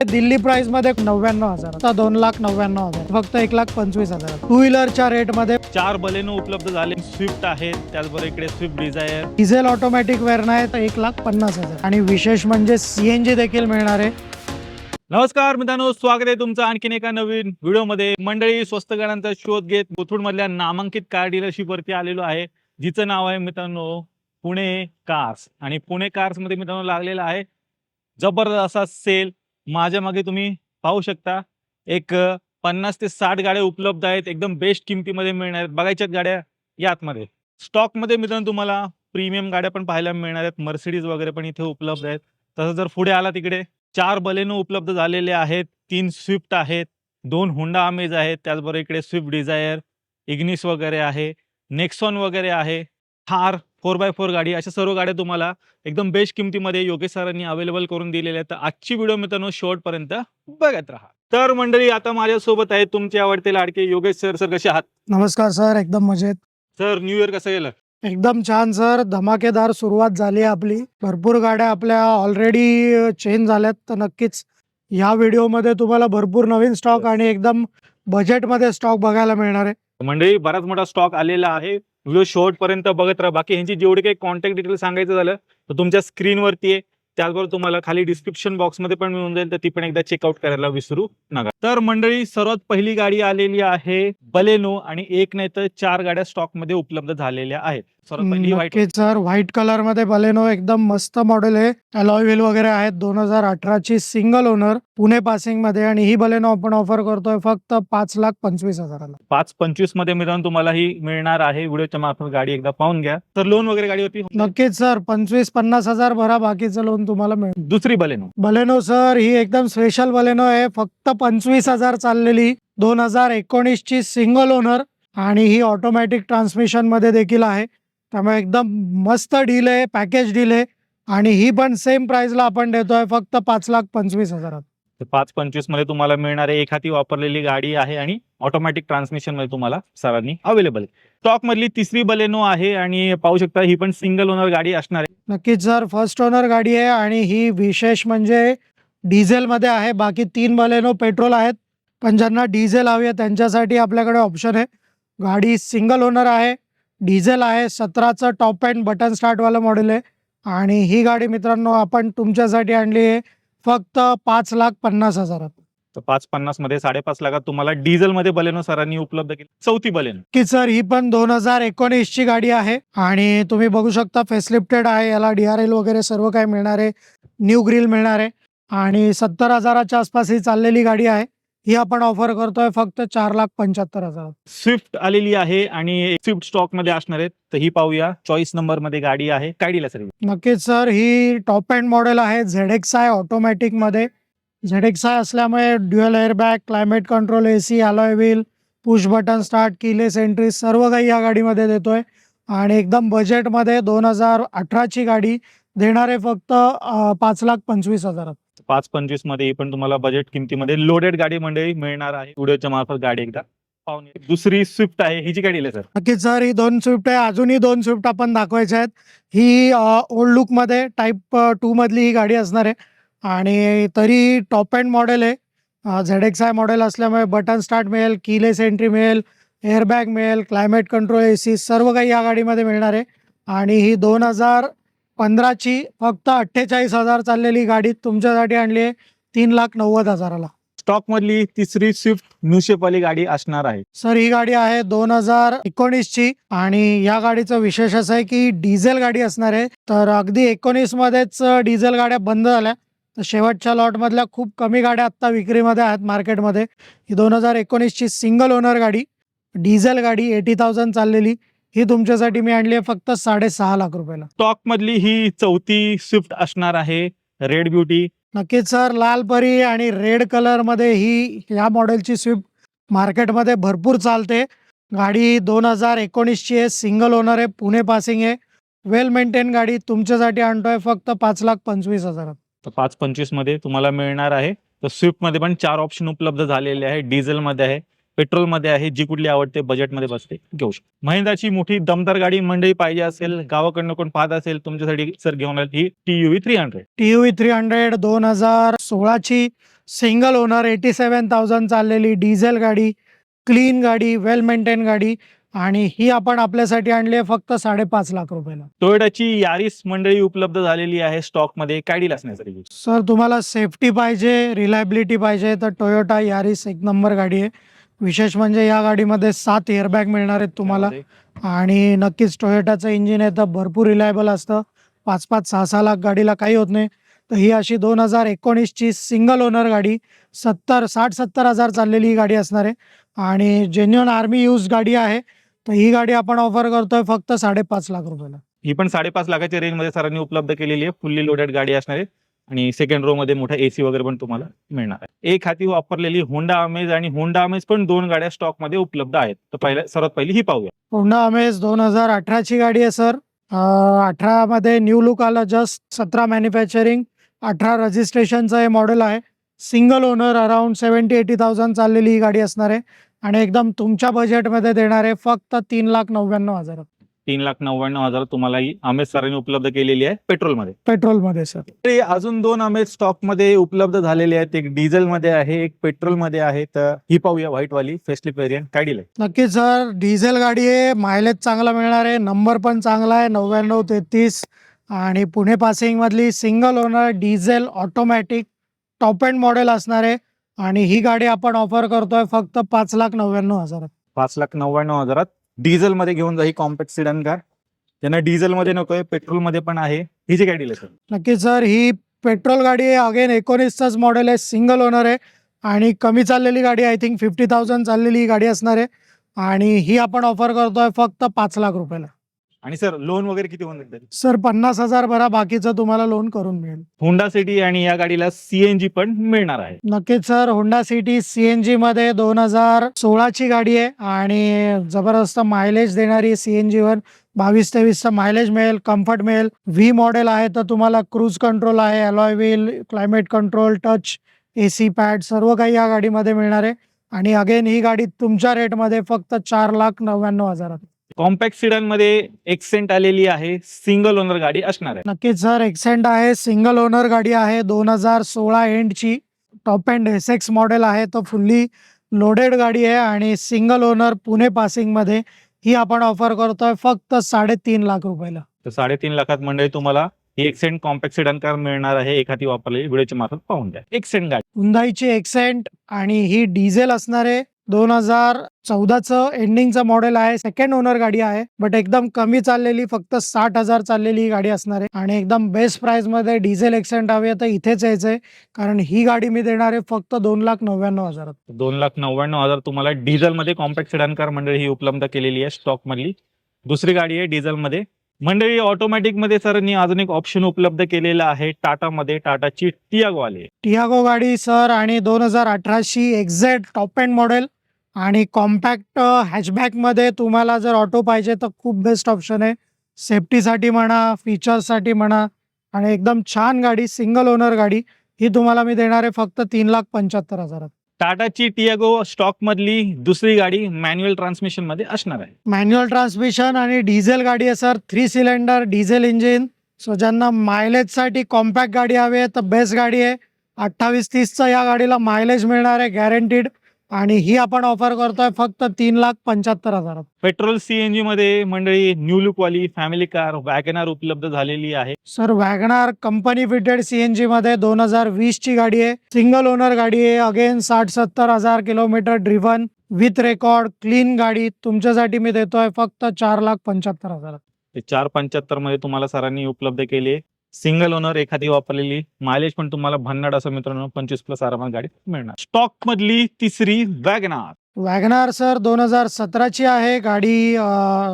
Delhi price मध्ये 99,000, आता 2,99,000, फक्त 1,25,000. टू व्हीलरच्या रेट मध्ये 4 बलेनो उपलब्ध झाले. स्विफ्ट आहेत, त्याचबरोबर इकडे Swift Dzire. Diesel automatic Verna आहे तर 1,50,000. आणि विशेष म्हणजे सीएनजी देखील मिळणार आहे. नमस्कार मित्रांनो, स्वागत आहे तुमचं आणखीन एका नवीन व्हिडिओमध्ये. मंडळी, स्वस्त गाड्यांचा शोध घेत कोथरूड मधल्या नामांकित कार डीलरशिप वरती आलेलो आहे, जिचं नाव आहे मित्रांनो पुणे कार्स. आणि पुणे कार्स मध्ये मित्रांनो लागलेला आहे जबरदस्त असा सेल. माझ्या मागे तुम्ही पाहू शकता एक 50 ते 60 गाड्या उपलब्ध आहेत, एकदम बेस्ट किमतीमध्ये मिळणार आहेत. बघायच्यात गाड्या यातमध्ये स्टॉक मध्ये मित्रांनो तुम्हाला प्रीमियम गाड्या पण पाहायला मिळणार आहेत. मर्सिडीज वगैरे पण इथे उपलब्ध आहेत. तसं जर पुढे आला तिकडे 4 बलेनो उपलब्ध झालेले आहेत, 3 स्विफ्ट आहेत, 2 होंडा अमेज आहेत, त्याचबरोबर इकडे स्विफ्ट डिझायर, इग्निस वगैरे आहे, नेक्सॉन वगैरे आहे, थार 4x4 गाडी, अशा सर्व गाड्या तुम्हाला एकदम बेस्ट किमतीमध्ये योगेश सरांनी अवेलेबल करून दिलेल्या आहेत. तर आजची व्हिडिओ मित्रांनो शेवटपर्यंत बघत राहा. तर मंडळी, आता माझ्यासोबत आहे तुमचे आवडते लाडके योगेश सर. सर कसे आहात? नमस्कार सर, एकदम मजेत. सर न्यू इयर कसं गेलं? एकदम छान सर, धमाकेदार सुरुवात झाली आपली. भरपूर गाड्या आपल्या ऑलरेडी चेंज झाल्यात, तर नक्कीच या व्हिडिओमध्ये तुम्हाला भरपूर नवीन स्टॉक आणि एकदम बजेटमध्ये स्टॉक बघायला मिळणार आहे. मंडळी, बराच मोठा स्टॉक आलेला आहे. व्हिडिओ शेवटपर्यंत बघत राहा. बाकी ह्यांची जेवढे काही कॉन्टॅक्ट डिटेल सांगायचं झालं तर तुमच्या स्क्रीनवरती आहे, त्याचबरोबर तुम्हाला खाली डिस्क्रिप्शन बॉक्समध्ये पण मिळून जाईल, तर ती पण एकदा चेकआउट करायला विसरू नका. तर मंडळी, सर्वात पहिली गाडी आलेली आहे बलेनो, आणि एक नाही तर 4 गाड्या स्टॉक मध्ये उपलब्ध झालेल्या आहेत. सर्वात पहिली व्हाईट. नक्कीच सर, व्हाईट कलर मध्ये बलेनो, एकदम मस्त मॉडेल आहे. अलॉय व्हील वगैरे आहेत. 2018 ची सिंगल ओनर, पुणे पासिंग मध्ये. आणि ही बलेनो आपण ऑफर करतोय फक्त 5,25,000. 5.25 मध्ये मित्रांनो तुम्हाला ही मिळणार आहे. व्हिडिओच्या मार्फत गाडी एकदा पाहून घ्या. तर लोन वगैरे गाडीवरती नक्कीच सर, 25-50,000 भरा, बाकीचं लोन तुम्हाला मिळेल. दुसरी बलेनो. बलेनो सर, ही एकदम स्पेशल बलेनो आहे, फक्त 25,000 चाललेली. 2019 ची सिंगल ओनर, आणि ही ऑटोमॅटिक ट्रान्समिशन मध्ये देखील आहे. त्यामुळे एकदम मस्त डील आहे, पॅकेज डील आहे. आणि ही पण सेम प्राइसला आपण देतोय फक्त 5,25,000. 5.25 मध्ये तुम्हाला मिळणार आहे. एक हाती वापरलेली गाडी आहे आणि ऑटोमॅटिक ट्रान्समिशन मध्ये तुम्हाला सरांनी अवेलेबल आहे. स्टॉक मधली तिसरी बलेनो आहे, आणि पाहू शकता ही पण सिंगल ओनर गाडी असणार आहे. नक्कीच सर, फर्स्ट ओनर गाडी आहे, आणि ही विशेष म्हणजे डिझेल मध्ये आहे. बाकी 3 बलेनो पेट्रोल आहेत, पण ज्यांना डिझेल हवी आहे त्यांच्यासाठी आपल्याकडे ऑप्शन आहे. गाडी सिंगल ओनर आहे, डिझेल आहे, 17चं टॉप एंड बटन स्टार्ट वाला मॉडेल आहे. आणि ही गाडी मित्रांनो आपण तुमच्यासाठी आणली आहे फक्त 5,50,000. तर 5.50 मध्ये 5.5 लाखात तुम्हाला डिझेल मध्ये बलेनो सरांनी उपलब्ध केली. चौथी बलेनो. की सर, ही पण 2019 ची गाडी आहे, आणि तुम्ही बघू शकता फेसलिफ्टेड आहे. याला DRL वगैरे सर्व काही मिळणार आहे, न्यू ग्रिल मिळणार आहे. आणि 70,000च्या आसपास ही चाललेली गाडी आहे. ही आपण ऑफर करतोय फक्त 4,75,000. स्विफ्ट आलेली आहे, आणि स्विफ्ट स्टॉक मध्ये असणार आहेत. तर ही पाहूया. चॉईस नंबर मध्ये गाडी आहे. काय डील आहे सर? नक्कीच सर, ही टॉप एंड मॉडेल आहे, ZXi ऑटोमॅटिक मध्ये. ZXi असल्यामुळे dual airbag, climate control, AC, alloy wheel, push button start, keyless entry सर्व काही या गाडीमध्ये देतोय. आणि एकदम बजेटमध्ये 2018 ची गाडी देणार आहे फक्त 5,25,000. 5.25 मध्ये ही पण तुम्हाला बजेट किमतीमध्ये लोडेड गाडी मंडळी मिळणार आहे. व्हिडिओच्या मार्फत गाडी एकदा पाहून घ्या. दुसरी स्विफ्ट आहे, हिची गाडी आहे सर? नक्कीच सर, ही 2 स्विफ्ट आहे. अजूनही 2 स्विफ्ट आपण दाखवायचे आहेत. ही ओल्ड लुक मध्ये टाईप 2 मधली ही गाडी असणार आहे, आणि तरी टॉप एंड मॉडेल आहे. ZXi मॉडेल असल्यामुळे बटन स्टार्ट मिळेल, कीलेस एंट्री मिळेल, एअरबॅग मिळेल, क्लायमेट कंट्रोल, AC सर्व काही या गाडीमध्ये मिळणार आहे. आणि ही 2015 ची फक्त 48,000 चाललेली गाडी तुमच्यासाठी आणली आहे 3,90,000. स्टॉक मधली तिसरी स्विफ्ट न्यू शेप वाली गाडी असणार आहे. सर, ही गाडी आहे 2019 ची, आणि या गाडीचं विशेष असं आहे की डिझेल गाडी असणार आहे. तर अगदी 19 मध्येच डिझेल गाड्या बंद झाल्या, तर शेवटच्या लॉट मधल्या खूप कमी गाड्या आता विक्रीमध्ये आहेत मार्केटमध्ये. ही 2019 ची सिंगल ओनर गाडी, डिझेल गाडी, 80,000 चाललेली. ही तुमच्यासाठी मी आणली आहे फक्त 6.5 लाख रुपयाला. स्टॉक मधली ही चौथी स्विफ्ट असणार आहे, रेड ब्युटी. नक्कीच सर, लाल परी आणि रेड कलर मध्ये ही या मॉडेलची स्विफ्ट मार्केटमध्ये भरपूर चालते. गाडी 2019 ची आहे, सिंगल ओनर आहे, पुणे पासिंग आहे, वेल मेंटेन गाडी तुमच्यासाठी आणतोय फक्त 5,25,000. तर 5.25 मध्ये तुम्हाला मिळणार आहे. तर स्विफ्ट मध्ये पण 4 ऑप्शन उपलब्ध झालेले आहे. डिझेल मध्ये आहे, पेट्रोल मध्ये आहे, जी कुठली आवडते बजेटमध्ये बसते घेऊ शकतो. महिंद्राची मोठी दमदार गाडी मंडळी पाहिजे असेल, गावाकडनं कोण पाहत असेल, तुमच्यासाठी सर घेऊन आली ही TUV 300. TUV 300 2016 ची सिंगल ओनर 87,000 चाललेली डिझेल गाडी, क्लीन गाडी, वेल मेंटेन गाडी आणि ही आपण आपल्यासाठी आणली आहे फक्त 5.5 लाख रुपयाला. टोयोटाची यारिस मंडळी उपलब्ध झालेली आहे स्टॉकमध्ये. काय डील असण्यासाठी? सर तुम्हाला सेफ्टी पाहिजे, रिलायबिलिटी पाहिजे तर टोयोटा यारिस एक नंबर गाडी आहे. विशेष म्हणजे या गाडीमध्ये 7 एअरबॅग मिळणार आहेत तुम्हाला आणि नक्कीच टोयोटाचं इंजिन आहे तर भरपूर रिलायबल असतं. 5-5, 6-6 लाख गाडीला काही होत नाही. तर ही अशी 2019ची सिंगल ओनर गाडी 60-70 हजार चाललेली ही गाडी असणार आहे आणि जेन्युइन आर्मी यूज गाडी आहे. तर ही गाडी आपण ऑफर करतोय फक्त 5.5 लाख रुपयाला. ही पण 5.5 लाखाच्या रेंजमध्ये सरांनी उपलब्ध केलेली आहे. फुल्ली लोडेड गाडी असणार आहे आणि सेकंड रो मध्ये मोठा एसी वगैरे पण तुम्हाला मिळणार आहे. एक हाती वापरलेली होंडा अमेज आणि होंडा अमेज पण 2 गाड्या स्टॉक मध्ये उपलब्ध आहेत. तर सर्वात पहिली ही पाहूया. होंडा अमेज 2018ची गाडी आहे सर. 18 मध्ये न्यू लुक आलं, जस्ट 17 मॅन्युफॅक्चरिंग, 18 रजिस्ट्रेशनचं हे मॉडेल आहे. सिंगल ओनर अराउंड 70-80,000 चाललेली ही गाडी असणार आहे आणि एकदम तुमच्या बजेटमध्ये देणार आहे फक्त 3,99,000 3,99,000 तुम्हाला ही अमेज सरांनी उपलब्ध केलेली आहे पेट्रोलमध्ये. पेट्रोलमध्ये सर. तरी अजून 2 अमेज स्टॉक मध्ये उपलब्ध झालेले आहेत. एक डिझेल मध्ये आहे, एक पेट्रोल मध्ये आहे. तर ही पाहूया व्हाईट वाली फेसलिफ्ट व्हेरियंट. काय डील आहे? नक्कीच सर, डिझेल गाडी आहे, मायलेज चांगला मिळणार आहे, नंबर पण चांगला आहे 9933 आणि पुणे पासिंग मधली single owner diesel automatic top end model असणार आहे आणि ही गाडी आपण ऑफर करतोय फक्त 5,99,000. 5,99,000 डिझेल मध्ये घेऊन जा ही कॉम्पॅक्ट सिडन कार. ज्यांना डिझेल मध्ये नकोय, पेट्रोल मध्ये पण आहे. ही जी काय डील आहे सर? नक्कीच सर, ही पेट्रोल गाडी आहे, अगेन 19च मॉडेल आहे, सिंगल ओनर आहे आणि कमी चाललेली गाडी, आय थिंक 50,000 चाललेली ही गाडी असणार आहे आणि ही आपण ऑफर करतोय फक्त 5 लाख रुपयाला. आणि सर लोन वगैरे किती होऊन जाईल? सर 50,000 भरा, बाकीचं तुम्हाला लोन करून मिळेल. होंडा सिटी आणि या गाडीला सीएनजी पण मिळणार आहे. नक्कीच सर, होंडा सिटी सीएनजी मध्ये 2016ची गाडी आहे आणि जबरदस्त मायलेज देणारी सीएनजी वर 22-23चा मायलेज मिळेल, कम्फर्ट मिळेल. व्ही मॉडेल आहे तर तुम्हाला क्रूज कंट्रोल आहे, alloy wheel, climate control, touch, AC pad सर्व काही या गाडीमध्ये मिळणार आहे आणि अगेन ही गाडी तुमच्या रेटमध्ये फक्त 4,99,000. कॉम्पॅक्ट सिडन मध्ये एक्सेंट आलेली आहे, सिंगल ओनर गाडी असणार आहे. नक्कीच सर, एक्सेंट आहे, सिंगल ओनर गाडी आहे, 2016 एंडची टॉप एंड एसएक्स मॉडेल आहे. तर फुल्ली लोडेड गाडी आहे आणि सिंगल ओनर पुणे पासिंग मध्ये ही आपण ऑफर करतोय फक्त 3.5 लाख रुपयाला. तर 3.5 लाखात मंडळी तुम्हाला ही एक्सेंट कॉम्पॅक्ट सिडन कार मिळणार आहे. एखादी वापरलेली व्हिडिओच्या मार्फत पाहून द्या. एक्सेंट गाडी, हुंदाईची एक्सेंट आणि ही डिझेल असणार आहे. 2014चं एंडिंगचं मॉडेल आहे, सेकंड ओनर गाडी आहे, बट एकदम कमी चाललेली, फक्त 60,000 चाललेली ही गाडी असणार आहे आणि एकदम बेस्ट प्राइस मध्ये डिझेल एक्सेंट हवी तर इथेच यायचंय कारण ही गाडी मी देणार आहे फक्त 2,99,000. 2,99,000 तुम्हाला डिझेल मध्ये कॉम्पॅक्ट सिडन कार मंडळी ही उपलब्ध केलेली आहे स्टॉक मधली. दुसरी गाडी आहे डिझेल मध्ये. मंडळी ऑटोमॅटिक मध्ये सरांनी अजून एक ऑप्शन उपलब्ध केलेला आहे टाटा मध्ये. टाटाची टियागो आली. टियागो गाडी सर आणि 2018ची एक्झॅक्ट टॉप एंड मॉडेल आणि कॉम्पॅक्ट हॅचबॅकमध्ये तुम्हाला जर ऑटो पाहिजे तर खूप बेस्ट ऑप्शन आहे. सेफ्टीसाठी म्हणा, फीचर्ससाठी म्हणा आणि एकदम छान गाडी, सिंगल ओनर गाडी ही तुम्हाला मी देणार आहे फक्त 3,75,000. टाटाची टियागो स्टॉक मधली दुसरी गाडी मॅन्युअल ट्रान्समिशन मध्ये असणार आहे. मॅन्युअल ट्रान्समिशन आणि डिझेल गाडी आहे sir, 3 cylinder diesel engine. So ज्यांना मायलेजसाठी कॉम्पॅक्ट गाडी हवी आहे तर बेस्ट गाडी आहे. 28-30चा या गाडीला मायलेज मिळणार आहे गॅरंटीड आणि ही आपण ऑफर करतोय फक्त 3,75,000. पेट्रोल सीएनजी मध्ये मंडळी न्यू लुक वाली फॅमिली कार वॅगनार उपलब्ध झालेली आहे. Sir WagonR company fitted CNG मध्ये 2020ची गाडी आहे, सिंगल ओनर गाडी आहे, अगेन 60-70 हजार kilometre driven with record, clean गाडी तुमच्यासाठी मी देतोय फक्त 4,75,000. ते 4,75 मध्ये तुम्हाला सरांनी उपलब्ध केली आहे. सिंगल ओनर, एखादी वापरलेली, मायलेज पण तुम्हाला भन्नाट असं मित्रांनो 25+ आरामात गाडी मिळणार. स्टॉक मधली तिसरी वॅगनार. वॅगनार सर 2017ची आहे गाडी,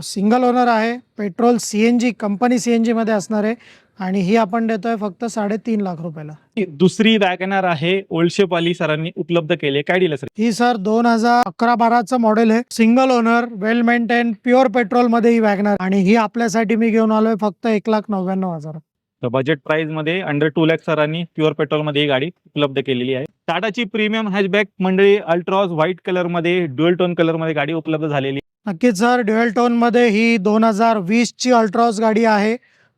सिंगल ओनर आहे, पेट्रोल सीएनजी कंपनी सीएनजी मध्ये असणार आहे आणि ही आपण देतोय फक्त 3.5 लाख रुपयाला. दुसरी वॅगनार आहे ओल्डशेप वाली, सरांनी उपलब्ध केली. काय डील सर? ही सर 2011-12चं मॉडेल आहे, सिंगल ओनर, वेल मेंटेन, प्युअर पेट्रोल मध्ये ही वॅगनार आणि ही आपल्यासाठी मी घेऊन आलोय फक्त 1,99,000. तर बजेट प्राइस मध्ये अंडर 2 लाख सरांनी प्युअर पेट्रोल मध्ये ही गाडी उपलब्ध केलेली आहे. टाटाची प्रीमियम हॅचबॅक मंडळी अल्ट्रॉज व्हाईट कलर मध्ये, ड्युअल टोन कलर मध्ये गाडी उपलब्ध झालेली. नक्कीच सर, ड्युअल टोन मध्ये ही 2020ची अल्ट्रॉज गाडी आहे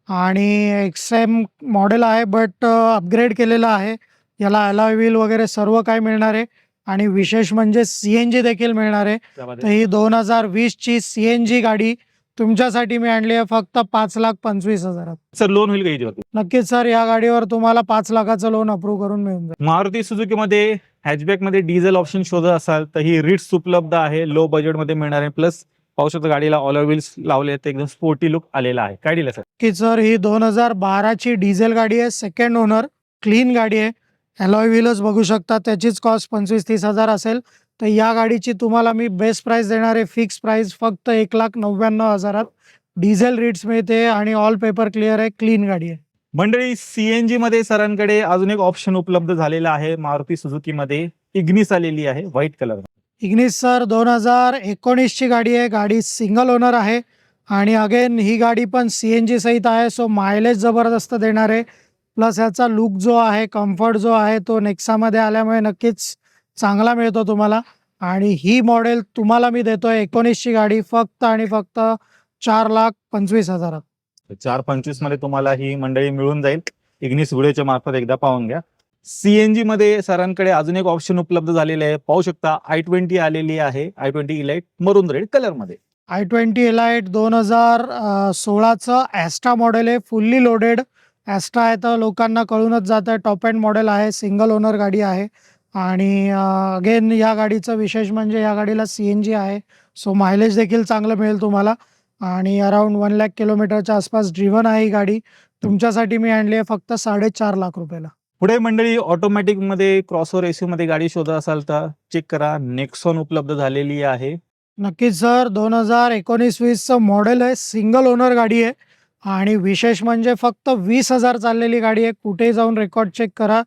आणि एक्सएम मॉडेल आहे बट अपग्रेड केलेला आहे. याला अलॉय व्हील वगैरे सर्व काही मिळणार आहे आणि विशेष म्हणजे CNG देखील मिळणार आहे. तर ही 2020ची CNG गाडी तुमच्यासाठी मी आणली आहे फक्त 5,25,000. सर लोन होईल का याच्यावरती? नक्कीच सर, या गाडीवर तुम्हाला 5 लाखाचं लोन अप्रूव्ह करून मिळून जाईल. मारुती सुझुकी मध्ये हॅचबॅक मध्ये डिझेल ऑप्शन शोधत असाल तर ही रिट्स उपलब्ध आहे, लो बजेट मध्ये मिळणार आहे. प्लस पाहू शकता गाडीला ऑल व्हील्स लावले आहेत, एकदम स्पोर्टी लुक आलेला आहे. काय दिलं सर? की सर ही 2012ची डिझेल गाडी आहे, सेकंड ओनर, क्लीन गाडी आहे. अलॉय व्हीलच बघू शकता, त्याचीच कॉस्ट 25-30,000 असेल. तर या गाडीची तुम्हाला मी बेस्ट प्राइस देणार आहे, फिक्स प्राइस फक्त 1,99,000. डिझेल रिट्स मिळते आणि ऑल पेपर क्लिअर आहे, क्लीन गाडी आहे. मंडळी सीएनजी मध्ये सरांकडे अजून एक ऑप्शन उपलब्ध झालेला आहे. मारुती सुझुकी मध्ये इग्निस आलेली आहे व्हाईट कलर. इग्निस सर 2019ची गाडी आहे, गाडी सिंगल ओनर आहे आणि अगेन ही गाडी पण CNG सहित आहे. सो मायलेज जबरदस्त देणार आहे. प्लस ह्याचा लुक जो आहे, कम्फर्ट जो आहे तो नेक्सामध्ये आल्यामुळे नक्कीच चांगला मिळतो तुम्हाला. आणि ही मॉडेल तुम्हाला मी देतोय 19ची गाडी फक्त आणि फक्त 4,25,000. 425 मध्ये तुम्हाला ही मंडळी मिळून जाईल. इग्निस व्हिडिओच्या मार्फत एकदा पाहून घ्या. सीएनजी मध्ये सरांकडे अजून एक ऑप्शन उपलब्ध झालेले आहे. पाहू शकता i20 आलेली आहे, i20 इलाइट मरून रेड कलर मध्ये. i20 इलाइट 2016चं ॲस्ट्रा मॉडेल आहे, फुल्ली लोडेड ॲस्ट्रा आहे. तर लोकांना कळूनच जात आहे, टॉप एंड मॉडेल आहे, सिंगल ओनर गाडी आहे. आणि अगेन या गाडीचं विशेष म्हणजे या गाडीला CNG आहे. सो मायलेज देखील चांगलं मिळेल तुम्हाला आणि अराउंड 1 लाख किलोमीटरच्या आसपास ड्रिव्हन आहे ही गाडी. तुमच्यासाठी मी आणली आहे फक्त 4.5 लाख रुपयाला. पुढे मंडळी ऑटोमॅटिक मध्ये क्रॉसओव्हर एसी मध्ये गाडी शोधत असाल तर चेक करा, नेक्सॉन उपलब्ध झालेली आहे. नक्कीच सर, 2019-20चं मॉडेल आहे, सिंगल ओनर गाडी आहे आणि विशेष म्हणजे फक्त 20,000 चाललेली गाडी आहे. कुठेही जाऊन रेकॉर्ड चेक करा,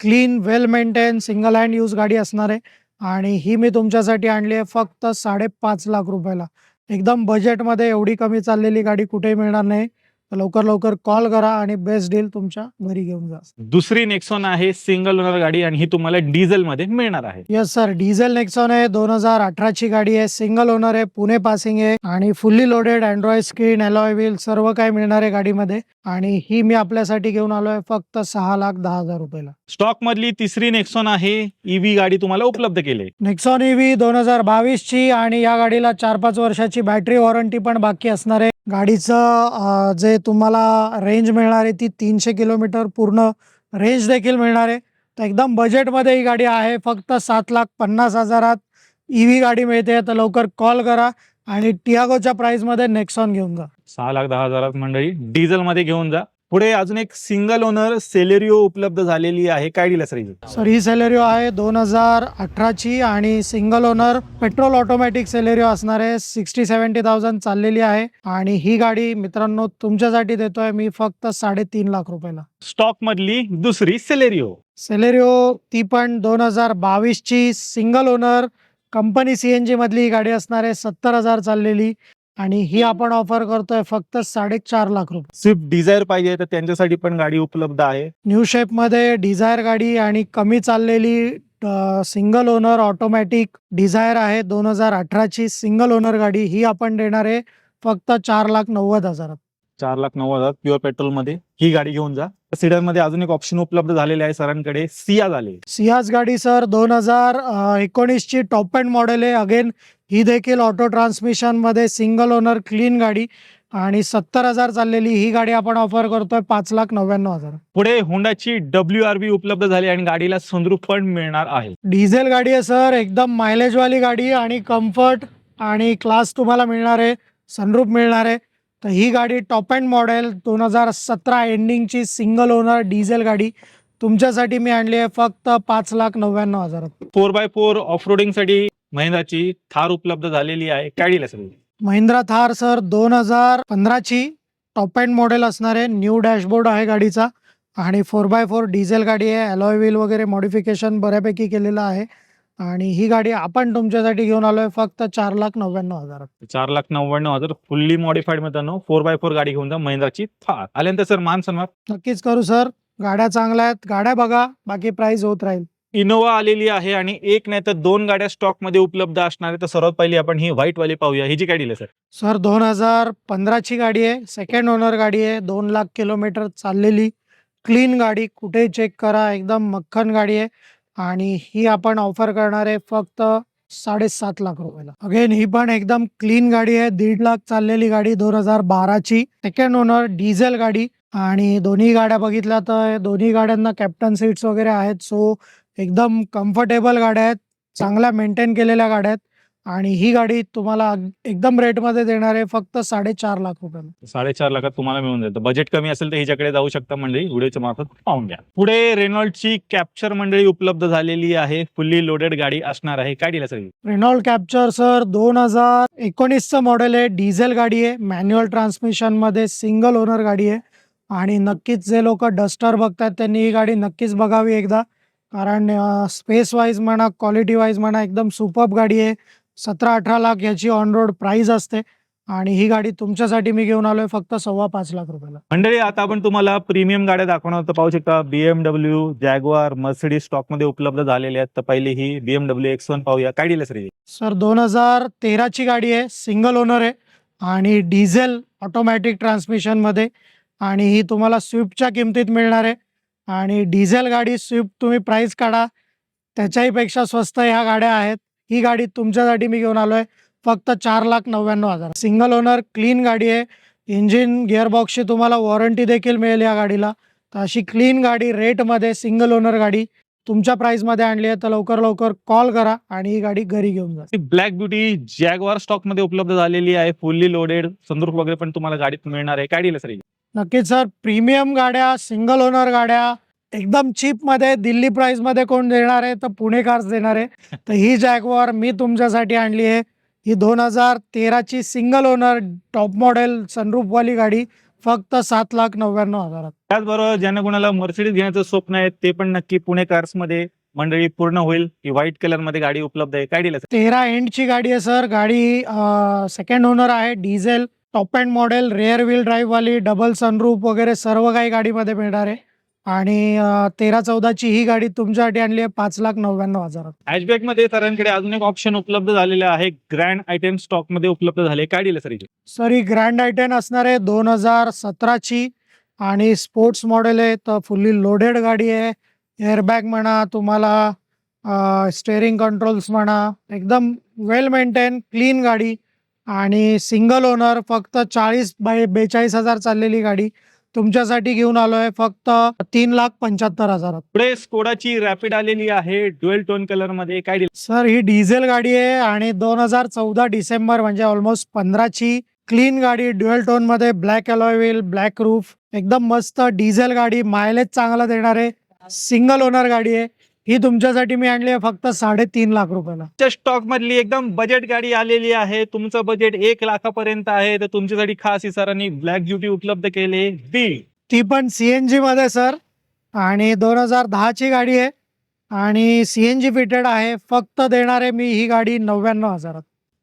क्लीन, वेल मेंटेन, सिंगल हँड यूज गाडी असणार आहे. आणि ही मी तुमच्यासाठी आणली आहे फक्त 5.5 लाख रुपयाला. एकदम बजेटमध्ये एवढी कमी चाललेली गाडी कुठेही मिळणार नाही. तर लवकर कॉल करा आणि बेस्ट डील तुमच्या घरी घेऊन जा. दुसरी नेक्सॉन आहे, सिंगल ओनर गाडी आणि ही तुम्हाला डिझेल मध्ये मिळणार आहे. येस सर, डिझेल नेक्सॉन आहे, 2018ची गाडी आहे, सिंगल ओनर आहे, पुणे पासिंग आहे आणि fully loaded, Android screen, alloy wheel सर्व काही मिळणार आहे गाडीमध्ये. आणि ही मी आपल्यासाठी घेऊन आलोय फक्त 6,10,000 रुपयाला. स्टॉक मधली तिसरी नेक्सॉन आहे, ईव्ही गाडी तुम्हाला उपलब्ध केली. नेक्सॉन EV 2022ची आणि या गाडीला 4-5 वर्षाची बॅटरी वॉरंटी पण बाकी असणार आहे. गाडीचं जे तुम्हाला रेंज मिळणार आहे ती 300 किलोमीटर पूर्ण रेंज देखील मिळणार आहे. तर एकदम बजेटमध्ये ही गाडी आहे, फक्त 7,50,000 EV गाडी मिळते. तर लवकर कॉल करा आणि टियागोच्या प्राइसमध्ये नेक्सॉन घेऊन जा. 6,10,000 मंडळी डिझेल मध्ये घेऊन जा. पुढे अजून एक सिंगल ओनर सेलेरिओ उपलब्ध झालेली आहे. काय दिलं सर? सर ही सेलेरिओ आहे 2018ची आणि single owner petrol automatic Celerio असणार आहे. 60-70,000 चाललेली आहे आणि ही गाडी मित्रांनो तुमच्यासाठी देतोय मी फक्त 3.5 लाख रुपयाला. स्टॉक मधली दुसरी सेलेरिओ. सेलेरिओ ती पण 2022ची सिंगल ओनर कंपनी CNG मधली ही गाडी असणार आहे, 70,000 चाललेली आणि ही आपण ऑफर करतोय फक्त 4.5 लाख रुपये. स्विफ्ट डिझायर पाहिजे तर त्यांच्यासाठी पण गाडी उपलब्ध आहे. न्यू शेपमध्ये डिझायर गाडी आणि कमी चाललेली सिंगल ओनर ऑटोमॅटिक डिझायर आहे, 2018ची सिंगल ओनर गाडी. ही आपण देणार आहे फक्त 4,90,000. 4,90,000 प्युअर पेट्रोल मध्ये ही गाडी घेऊन जा. सीडन मध्ये अजून एक ऑप्शन उपलब्ध झालेले आहे सरांकडे, सियाज आले. सियाज गाडी सर 2019ची टॉप एंड मॉडेल आहे. अगेन ही देखील ऑटो ट्रान्समिशन मध्ये सिंगल ओनर क्लीन गाडी आणि 70,000 चाललेली. ही गाडी आपण ऑफर करतोय 5,99,000. पुढे होंडाची WRV उपलब्ध झाली आणि गाडीला सनरूफ पण मिळणार आहे. डिझेल गाडी आहे सर, एकदम मायलेज वाली गाडी आणि कम्फर्ट आणि क्लास तुम्हाला मिळणार आहे, सनरूफ मिळणार आहे. तर ही गाडी टॉप एंड मॉडेल 2017 एंडिंगची सिंगल ओनर डिझेल गाडी तुमच्यासाठी मी आणली आहे फक्त 5,99,000. 4x4 ऑफ रोडिंग साठी महिंद्राची थार उपलब्ध झालेली आहे. काय दिलं सर? महिंद्रा थार सर 2015ची टॉप एंड मॉडेल असणार आहे, न्यू डॅशबोर्ड आहे गाडीचा आणि 4x4 डिझेल गाडी आहे. अलॉय व्हील वगैरे मॉडिफिकेशन बऱ्यापैकी केलेलं आहे आणि ही गाडी आपण तुमच्यासाठी घेऊन आलोय फक्त 4,99,000. 4,99,000 फुल्ली मॉडिफाईड मित्रांनो 4x4 गाडी घेऊन जा, महिंद्राची थार. आल्यानंतर सर मान सन्मान नक्कीच करू सर, गाड्या चांगल्या आहेत, गाड्या बघा, बाकी प्राइस होत राहील. इनोवा आलेली आहे आणि एक नाही तर 2 गाड्या स्टॉक मध्ये उपलब्ध असणार आहे. तर सर्वात पहिली आपण ही व्हाईट वाली पाहूया. ही जी गाडी आहे सर? सर 2015ची गाडी आहे, सेकंड ओनर गाडी आहे, 2 लाख किलोमीटर चाललेली क्लीन गाडी, कुठेही चेक करा, एकदम मक्खन गाडी आहे आणि ही आपण ऑफर करणार आहे फक्त 7.5 लाख रुपयाला. अगेन ही पण एकदम क्लीन गाडी आहे. 1.5 लाख चाललेली गाडी, 2012 ची सेकंड ओनर डिझेल गाडी आणि दोन्ही गाड्या बघितल्या तर दोन्ही गाड्यांना कॅप्टन सीट्स वगैरे आहेत. सो एकदम कम्फर्टेबल गाड्या आहेत, चांगल्या मेंटेन केलेल्या गाड्या आहेत आणि ही गाडी तुम्हाला एकदम रेटमध्ये देणार आहे फक्त 4.5 लाख रुपयाला. 4.5 लाखात तुम्हाला मिळून जातं. बजेट कमी असेल तर हिच्याकडे जाऊ शकता मंडळी, व्हिडिओच्या मार्फत पाहून घ्या. पुढे रेनॉल्डची कॅप्चर मंडळी उपलब्ध झालेली आहे. फुल्ली लोडेड गाडी असणार आहे. काय डील असेल? रेनॉल्ड कॅप्चर सर 2019चं मॉडेल आहे. डिझेल गाडी आहे, मॅन्युअल ट्रान्समिशन मध्ये सिंगल ओनर गाडी आहे आणि नक्कीच जे लोक डस्टर बघतात त्यांनी ही गाडी नक्कीच बघावी एकदा, कारण स्पेस वाईज म्हणा, क्वालिटी वाईज म्हणा, एकदम सुपर्ब गाडी आहे. 17-18 लाख याची ऑन रोड प्राइस असते आणि ही गाडी तुमच्यासाठी मी घेऊन आलोय फक्त 5.25 लाख रुपयाला. मंडळी आता आपण तुम्हाला प्रीमियम गाड्या दाखवणार आहोत. पाहू शकता BMW, जॅग्वार, मर्सिडीज स्टॉक मध्ये उपलब्ध झालेले आहेत. तर पहिली ही BMW X1 पाहूया. काय डील असेल? सर 2013 ची गाडी आहे, सिंगल ओनर आहे आणि डिझेल ऑटोमॅटिक ट्रान्समिशन मध्ये आणि ही तुम्हाला स्विफ्टच्या किमतीत मिळणार आहे आणि डिझेल गाडी स्विफ्ट तुम्ही प्राइस काढा त्याच्याही पेक्षा स्वस्त ह्या गाड्या आहेत. ही गाडी तुमच्यासाठी मी घेऊन आलोय फक्त 4,99,000. सिंगल ओनर क्लीन गाडी आहे. इंजिन गिअरबॉक्सची तुम्हाला वॉरंटी देखील मिळेल या गाडीला. तर अशी क्लीन गाडी रेटमध्ये सिंगल ओनर गाडी तुमच्या प्राइसमध्ये आणली आहे तर लवकर लवकर कॉल करा आणि ही गाडी घरी घेऊन जा. ब्लॅक ब्युटी जॅग्वार स्टॉक मध्ये उपलब्ध झालेली आहे. फुल्ली लोडेड, सनरूफ वगैरे पण तुम्हाला गाडीत मिळणार आहे. काय डील असेल? नक्कीच सर, प्रीमियम गाड्या, सिंगल ओनर गाड्या एकदम चीप मध्ये दिल्ली प्राइस मध्ये कोण देणार आहे तर पुणे कार्स देणार आहे. तर ही जॅग्वार मी तुमच्यासाठी आणली आहे. ही 2013 ची single owner top model sunroof वाली गाडी फक्त 7,99,000. त्याचबरोबर ज्यांना कोणाला मर्सिडीज घेण्याचं स्वप्न आहे ते पण नक्की पुणे कार्स मध्ये मंडळी पूर्ण होईल. ही व्हाईट कलर मध्ये गाडी उपलब्ध आहे. काय डील असेल? 13 एंडची गाडी आहे सर. गाडी सेकंड ओनर आहे, diesel top end model, rare wheel drive वाली, डबल सनरूफ वगैरे सर्व काही गाडीमध्ये मिळणार आहे आणि 13-14 ची ही गाडी तुमच्यासाठी आणली आहे 5,99,000. हॅचबॅक मध्ये सरांकडे अजून एक ऑप्शन उपलब्ध झालेलं आहे. ग्रँड आयटेन स्टॉक मध्ये उपलब्ध झाले. काय डील सर? सर ही ग्रँड आयटेन असणार आहे 2017 ची आणि स्पोर्ट्स मॉडेल आहे. तर फुल्ली लोडेड गाडी आहे. एअरबॅग म्हणा, तुम्हाला स्टेअरिंग कंट्रोल्स म्हणा, एकदम वेल मेंटेन क्लीन गाडी आणि सिंगल ओनर फक्त 40,42,000 चाललेली गाडी तुमच्यासाठी घेऊन आलोय फक्त 3,75,000. पुढे स्कोडाची रॅपिड आलेली आहे ड्युएल टोन कलर मध्ये. काय डील? सर ही डिझेल गाडी आहे आणि 2014 डिसेंबर म्हणजे ऑलमोस्ट 15 ची क्लीन गाडी, ड्युएल टोन मध्ये, black alloy wheel, black roof, एकदम मस्त डिझेल गाडी, मायलेज चांगला देणार आहे. सिंगल ओनर गाडी आहे. ही तुमच्यासाठी मी आणली आहे फक्त 3.5 लाख रुपयाला. स्टॉक मधली एकदम बजेट गाडी आलेली आहे. तुमचं बजेट 1 लाखापर्यंत आहे तर तुमच्यासाठी खास सरांनी ब्लॅक ब्युटी उपलब्ध केले. ती पण सीएनजी मध्ये सर आणि 2010 ची गाडी आहे आणि सीएनजी फिटेड आहे. फक्त देणार आहे मी ही गाडी 99,000.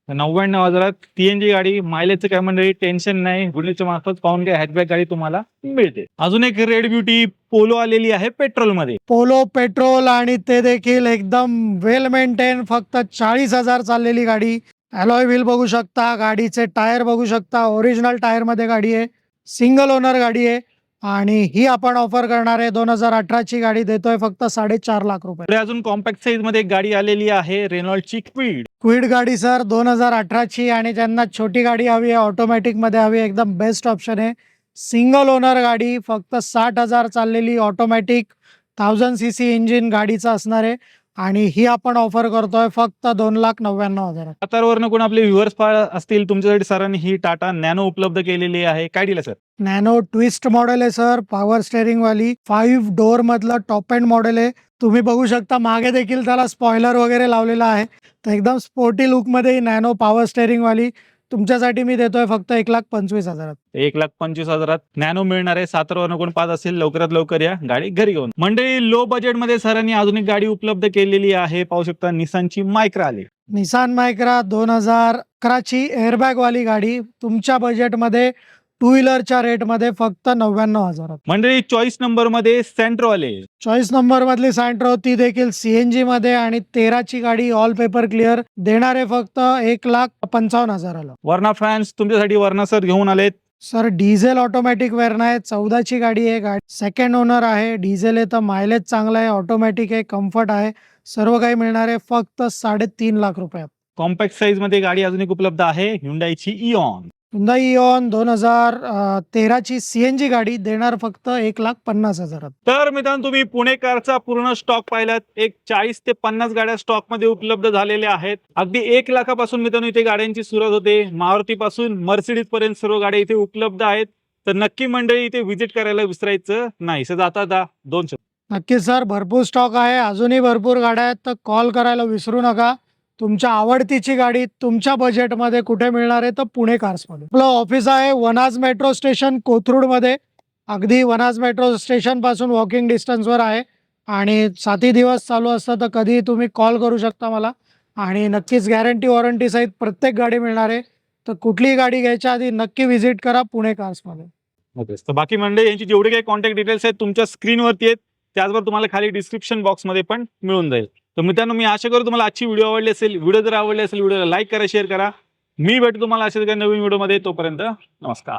99,000 सीएनजी गाडी. मायलेजचं काय मंडळी टेन्शन नाही, व्हिडिओच्या मार्फत पाहून घ्या. हॅचबॅक गाडी तुम्हाला मिळते. अजून एक रेड ब्युटी पोलो आलेली आहे पेट्रोल मध्ये. पोलो पेट्रोल आणि ते देखील एकदम वेल मेंटेन, फक्त 40,000 चाललेली गाडी. अलॉय व्हील बघू शकता, गाडीचे टायर बघू शकता, ओरिजिनल टायर मध्ये गाडी आहे. सिंगल ओनर गाडी आहे आणि ही आपण ऑफर करणार आहे 2018 ची गाडी देतोय फक्त 4.5 लाख रुपये. पुढे अजून कॉम्पॅक्ट साईज मध्ये एक गाडी आलेली आहे रेनॉल्डची क्विड गाडी सर 2018 ची आणि ज्यांना छोटी गाडी हवी आहे, ऑटोमॅटिक मध्ये हवी आहे, एकदम बेस्ट ऑप्शन आहे. सिंगल ओनर गाडी, फक्त 60,000 चाललेली, ऑटोमॅटिक 1000 सीसी इंजिन गाडीचं असणार आहे आणि ही आपण ऑफर करतोय फक्त 2,99,000. सातारवरनं कोण आपले व्ह्युअर्स असतील तुमच्यासाठी सरांनी ही टाटा नॅनो उपलब्ध केलेली आहे. काय deal sir? Nano twist model आहे सर, पॉवर स्टेअरिंग वाली, 5 डोअर मधलं टॉप एंड मॉडेल आहे. तुम्ही बघू शकता मागे देखील त्याला स्पॉइलर वगैरे लावलेला आहे. तर एकदम स्पोर्टी लुक मध्ये नॅनो पॉवर स्टेअरिंग वाली तुमच्यासाठी मी देतोय फक्त 1,25,000. 1,25,000 नॅनो मिळणार आहे. सातारवरनं कोण पाहत असेल लवकरात लवकर या गाडी घरी घेऊन. मंडळी लो बजेट मध्ये सरांनी अजून एक गाडी उपलब्ध केलेली आहे. पाहू शकता निसानची मायक्रा आली. निसान मायक्रा 2011 ची एअरबॅग वाली गाडी तुमच्या बजेटमध्ये, टू व्हीलरच्या रेटमध्ये फक्त 99,000. मंडळी चॉईस नंबर मध्ये सेंट्रो आले. चॉईस नंबर मधली सँट्रो, ती देखील सीएनजी मध्ये आणि 13 ची गाडी, ऑल पेपर क्लिअर, देणार आहे फक्त 1,55,000. वर्णा फॅन्स तुमच्यासाठी वर्णा सर घेऊन आलेत सर डिझेल ऑटोमॅटिक वेरना आहे, 14ची गाडी आहे. गाडी सेकंड ओनर आहे. डिझेल आहे तर मायलेज चांगला आहे, ऑटोमॅटिक आहे, कम्फर्ट आहे. सर्व काही मिळणार आहे फक्त 3.5 लाख रुपयात. कॉम्पॅक्ट साईज मध्ये गाडी अजून एक उपलब्ध आहे, Hyundaiची इऑन. Hyundai इऑन 2013ची CNG गाडी देणार फक्त 1,50,000. तर मित्रांनो, तुम्ही पुणेकारचा पूर्ण स्टॉक पाहिलात. एक 40 ते 50 गाड्या स्टॉक मध्ये उपलब्ध झालेल्या आहेत. अगदी 1 लाखापासून मित्रांनो इथे गाड्यांची सुरुवात होते. मारुती पासून मर्सिडीज पर्यंत सर्व गाड्या इथे उपलब्ध आहेत. तर नक्की मंडळी इथे व्हिजिट करायला विसरायचं नाही. सर आता 2 शब्द. नक्कीच सर, भरपूर स्टॉक आहे, अजूनही भरपूर गाड्या आहेत, तर कॉल करायला विसरू नका. तुमच्या आवडतीची गाडी तुमच्या बजेटमध्ये कुठे मिळणार आहे तर पुणे कार्समध्ये. आपलं ऑफिस आहे वनाज मेट्रो स्टेशन कोथरूडमध्ये. अगदी वनाज मेट्रो स्टेशनपासून वॉकिंग डिस्टन्सवर आहे आणि 7ही दिवस चालू असतं, तर कधीही तुम्ही कॉल करू शकता मला. आणि नक्कीच गॅरंटी वॉरंटी सहित प्रत्येक गाडी मिळणार आहे. तर कुठलीही गाडी घ्यायच्या आधी नक्की व्हिजिट करा पुणे कार्समध्ये. तर बाकी मंडळी यांची जेवढे काही कॉन्टॅक्ट डिटेल्स आहेत तुमच्या स्क्रीनवरती आहेत. त्याचबरोबर तुम्हाला खाली डिस्क्रिप्शन बॉक्समध्ये पण मिळून जाईल. तर मित्रांनो, मी आशा करतो तुम्हाला आजची व्हिडिओ आवडली असेल. व्हिडिओ जर आवडली असेल व्हिडिओला लाईक करा, शेअर करा. मी भेटतो तुम्हाला अशाच काही नवीन व्हिडिओमध्ये. तोपर्यंत नमस्कार.